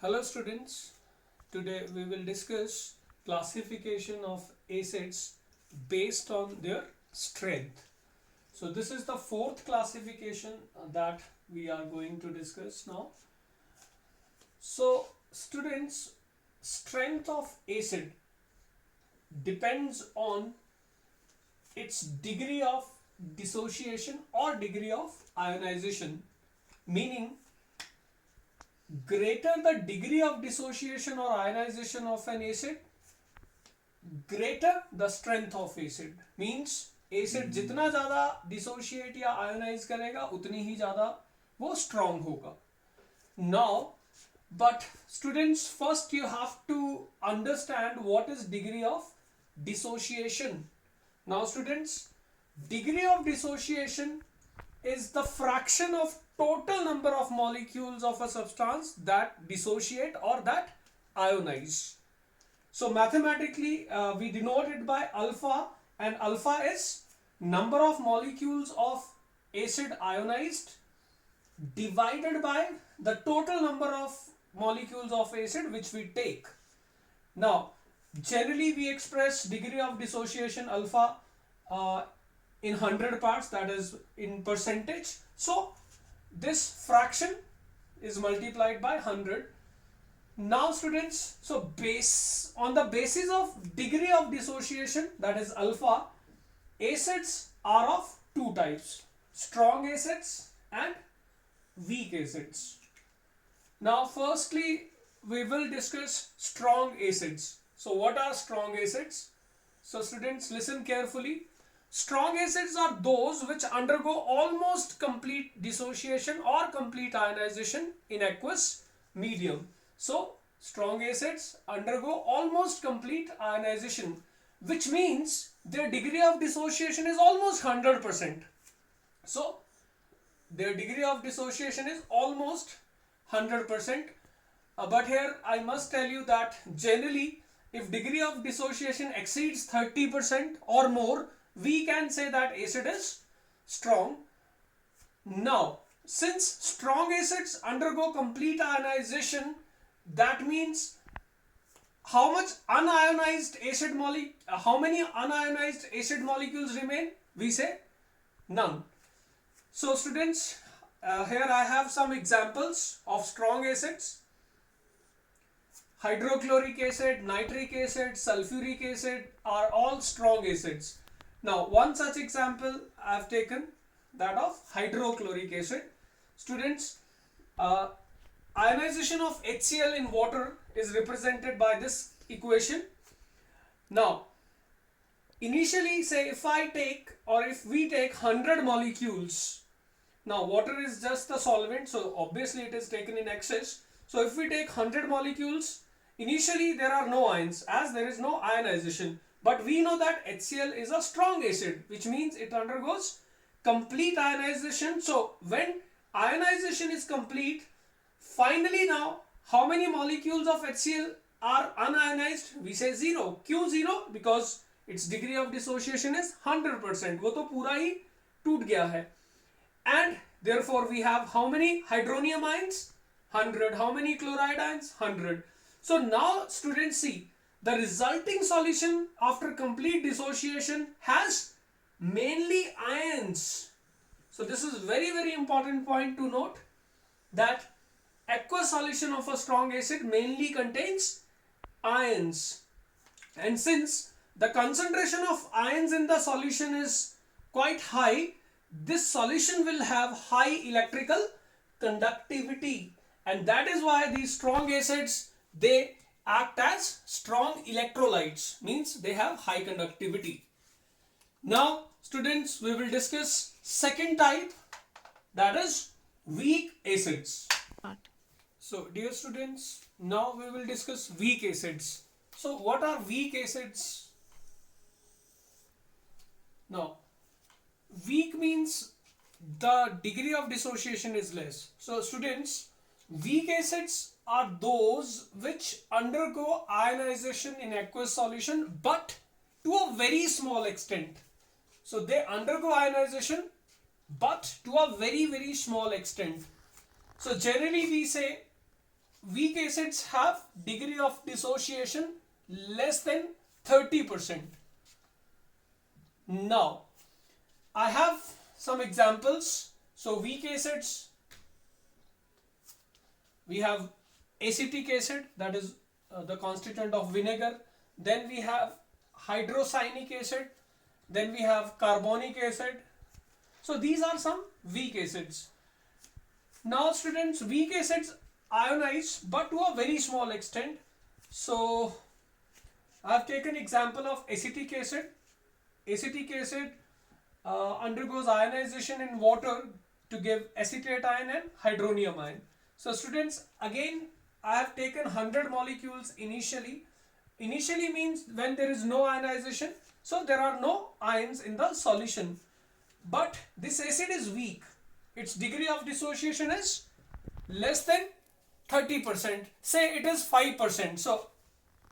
Hello students, today we will discuss classification of acids based on their strength. So this is the fourth classification that we are going to discuss now. So students, strength of acid depends on its degree of dissociation or degree of ionization, meaning greater the degree of dissociation or ionization of an acid, greater the strength of acid. Means acid जितना ज़्यादा dissociate या ionize करेगा उतनी ही ज़्यादा वो strong होगा. Now, but students, first you have to understand what is degree of dissociation. Now students, degree of dissociation is the fraction of total number of molecules of a substance that dissociate or that ionize. So mathematically we denote it by alpha, and alpha is number of molecules of acid ionized divided by the total number of molecules of acid which we take. Now generally we express degree of dissociation alpha in 100 parts, that is in percentage. So this fraction is multiplied by 100. Now students, so on the basis of degree of dissociation, that is alpha, acids are of two types: strong acids and weak acids. Now firstly we will discuss strong acids. So what are strong acids? So students, listen carefully. Strong acids are those which undergo almost complete dissociation or complete ionization in aqueous medium. So strong acids undergo almost complete ionization, which means their degree of dissociation is almost 100%. So their degree of dissociation is almost 100%. But here I must tell you that generally if degree of dissociation exceeds 30% or more, we can say that acid is strong. Now, since strong acids undergo complete ionization, that means how much unionized acid how many unionized acid molecules remain? We say none. So students, here I have some examples of strong acids. Hydrochloric acid, nitric acid, sulfuric acid are all strong acids. Now one such example I have taken, that of hydrochloric acid. Students, ionization of HCl in water is represented by this equation. Now initially, say if we take 100 molecules, now water is just a solvent, so obviously it is taken in excess. So if we take 100 molecules, initially there are no ions as there is no ionization. But we know that HCl is a strong acid, which means it undergoes complete ionization. So when ionization is complete, finally now how many molecules of HCl are unionized? We say 0. Q 0 because its degree of dissociation is 100%. वो तो पूरा ही टूट गया है. And therefore we have how many hydronium ions? 100. How many chloride ions? 100. So now students see, the resulting solution after complete dissociation has mainly ions. So this is very important point to note, that aqueous solution of a strong acid mainly contains ions. And since the concentration of ions in the solution is quite high, this solution will have high electrical conductivity, and that is why these strong acids, they act as strong electrolytes, means they have high conductivity. Now students, we will discuss second type, that is weak acids. So dear students, now we will discuss weak acids. So what are weak acids? Now weak means the degree of dissociation is less. So students, weak acids are those which undergo ionization in aqueous solution, but to a very small extent. So they undergo ionization but to a very small extent. So generally we say weak acids have degree of dissociation less than 30%. Now, I have some examples. So weak acids, we have acetic acid, that is the constituent of vinegar. Then we have hydrocyanic acid. Then we have carbonic acid. So these are some weak acids. Now students, weak acids ionize but to a very small extent. So I have taken example of acetic acid. Acetic acid undergoes ionization in water to give acetate ion and hydronium ion. So students, again I have taken 100 molecules initially. Initially means when there is no ionization, so there are no ions in the solution. But this acid is weak. Its degree of dissociation is less than 30%. Say it is 5%. So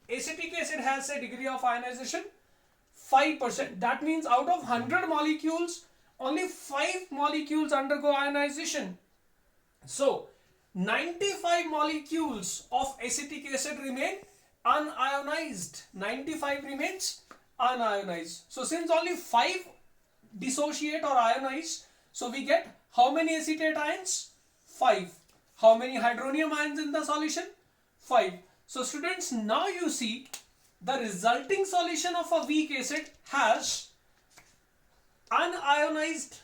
acetic acid has a degree of ionization 5%. That means out of 100 molecules, only 5 molecules undergo ionization. So 95 molecules of acetic acid remain unionized. 95 remains unionized. So since only 5 dissociate or ionize, so we get how many acetate ions? 5. How many hydronium ions in the solution? 5. So students, now you see the resulting solution of a weak acid has unionized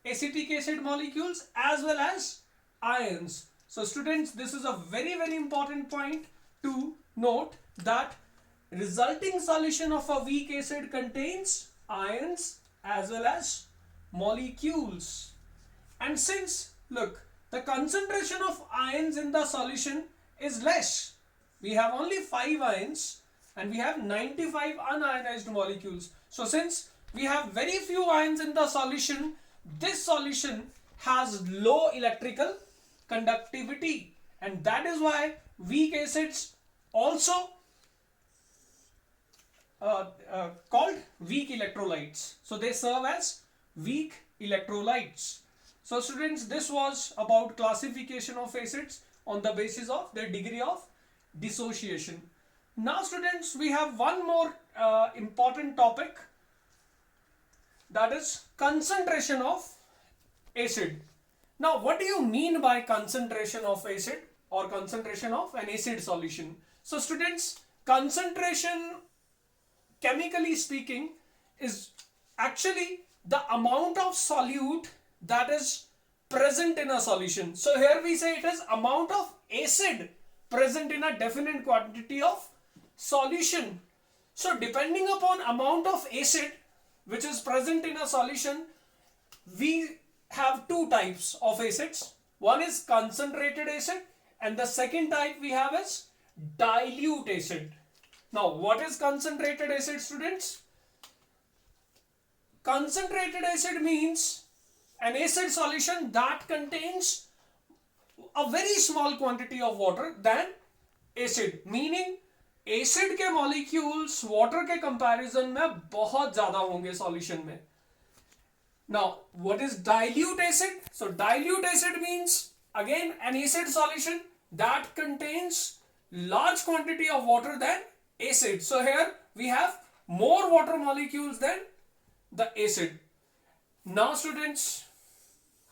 acetic acid molecules as well as ions. So students, this is a very important point to note, that resulting solution of a weak acid contains ions as well as molecules. And since, look, the concentration of ions in the solution is less, we have only 5 ions and we have 95 unionized molecules. So since we have very few ions in the solution, this solution has low electrical conductivity, and that is why weak acids also called weak electrolytes. So they serve as weak electrolytes. So students, this was about classification of acids on the basis of their degree of dissociation. Now students, we have one more important topic, that is concentration of acid. Now what do you mean by concentration of acid or concentration of an acid solution? So students, concentration, chemically speaking, is actually the amount of solute that is present in a solution. So here we say it is amount of acid present in a definite quantity of solution. So depending upon amount of acid which is present in a solution, we have two types of acids. One is concentrated acid and the second type we have is dilute acid. Now what is concentrated acid, students? Concentrated acid means an acid solution that contains a very small quantity of water than acid, meaning acid के molecules water के comparison में बहुत ज़्यादा होंगे solution में. Now what is dilute acid? So dilute acid means again an acid solution that contains large quantity of water than acid. So here we have more water molecules than the acid. Now students,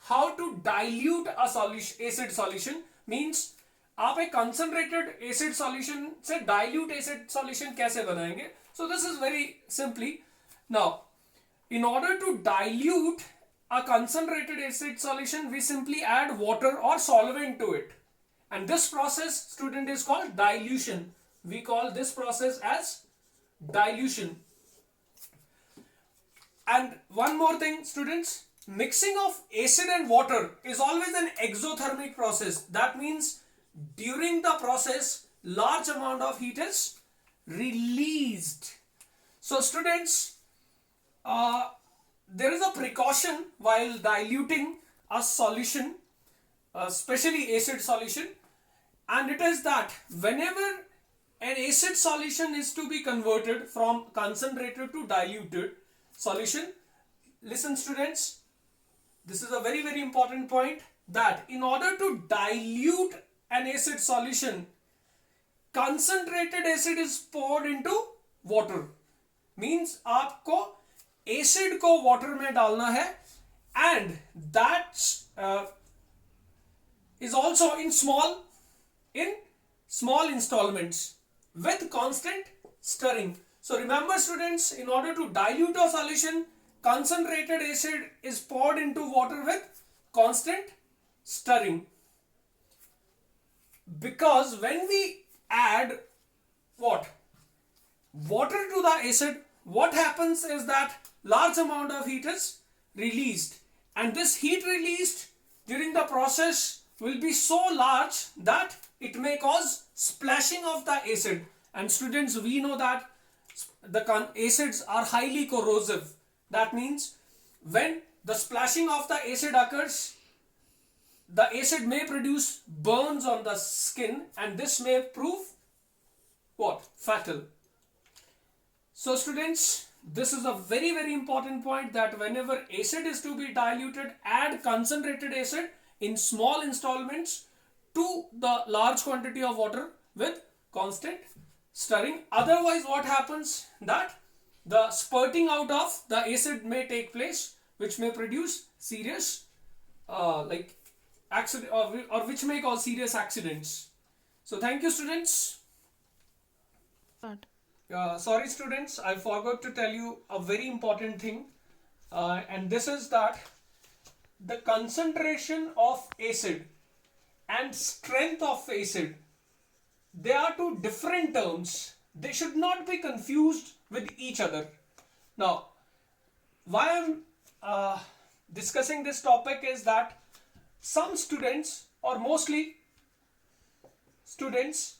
how to dilute a solution, acid solution means आप एक concentrated acid solution से dilute acid solution कैसे बनाएंगे? So this is very simply. Now in order to dilute a concentrated acid solution, we simply add water or solvent to it, and this process, student, is called dilution. We call this process as dilution. And one more thing, students, mixing of acid and water is always an exothermic process. That means during the process large amount of heat is released. So students, there is a precaution while diluting a solution, especially acid solution, and it is that whenever an acid solution is to be converted from concentrated to diluted solution, listen students, this is a very important point, that in order to dilute an acid solution, concentrated acid is poured into water. Means आपको acid को water में डालना है, and that is also in small installments with constant stirring. So remember students, in order to dilute a solution, concentrated acid is poured into water with constant stirring. Because when we add what? Water to the acid, what happens is that large amount of heat is released, and this heat released during the process will be so large that it may cause splashing of the acid. And students, we know that the acids are highly corrosive. That means when the splashing of the acid occurs, the acid may produce burns on the skin, and this may prove what? Fatal. So students, this is a very very important point, that whenever acid is to be diluted, add concentrated acid in small installments to the large quantity of water with constant stirring. Otherwise what happens, that the spurting out of the acid may take place, which may produce serious like accident, or which may cause serious accidents. So thank you students. Sorry students, I forgot to tell you a very important thing, and this is that the concentration of acid and strength of acid, they are two different terms. They should not be confused with each other. Now, why I'm discussing this topic is that some students, or mostly students,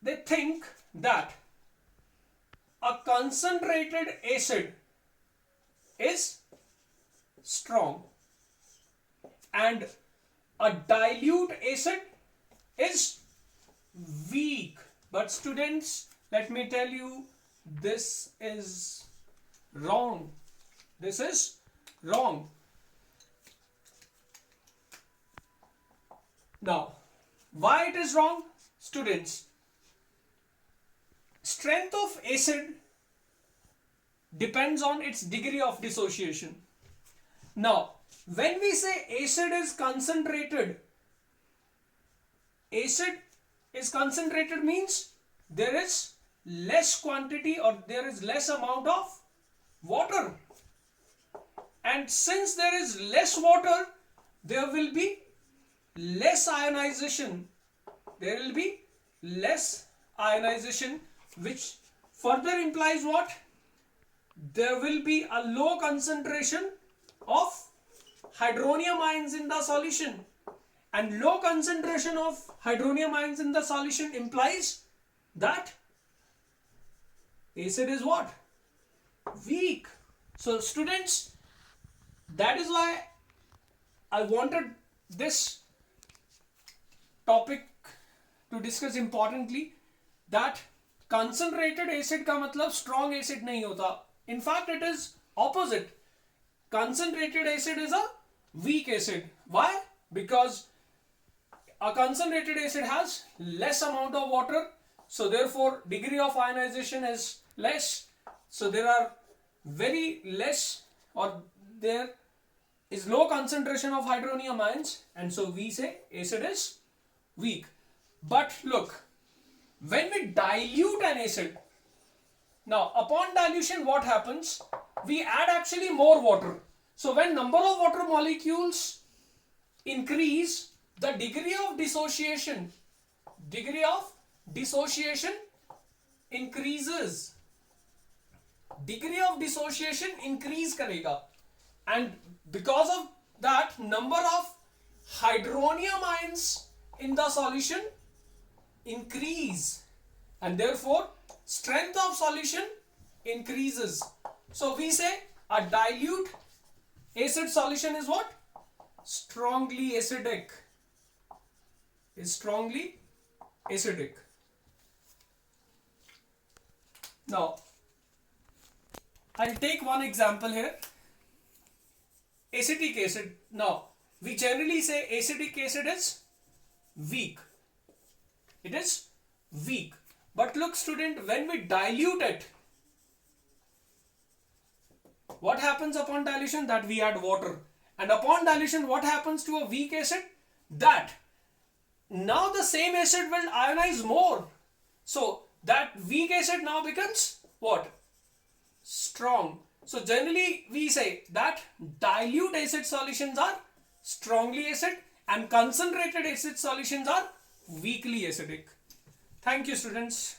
they think that a concentrated acid is strong and a dilute acid is weak. But students, let me tell you, this is wrong. This is wrong. Now, why it is wrong? Students, strength of acid depends on its degree of dissociation. Now, when we say acid is concentrated means there is less quantity, or there is less amount of water. And since there is less water, there will be less ionization. There will be less ionization, which further implies what? There will be a low concentration of hydronium ions in the solution, and low concentration of hydronium ions in the solution implies that acid is what? Weak. So students, that is why I wanted this topic to discuss importantly, that concentrated acid का मतलब strong acid नहीं होता. In fact, it is opposite. Concentrated acid is a weak acid. Why? Because a concentrated acid has less amount of water, so therefore degree of ionization is less. So there are very less, or there is low concentration of hydronium ions, and so we say acid is weak. But look, when we dilute an acid, now upon dilution what happens? We add actually more water. So when number of water molecules increase, the degree of dissociation increases. Degree of dissociation increase करेगा, and because of that, number of hydronium ions in the solution increase, and therefore strength of solution increases. So we say a dilute acid solution is what? Strongly acidic. Is strongly acidic. Now, I'll take one example here. Acetic acid. Now, we generally say acetic acid is weak. It is weak. But look student, when we dilute it, what happens upon dilution? That we add water. And upon dilution, what happens to a weak acid? That now the same acid will ionize more. So that weak acid now becomes what? Strong. So generally we say that dilute acid solutions are strongly acid and concentrated acid solutions are weakly acidic. Thank you students.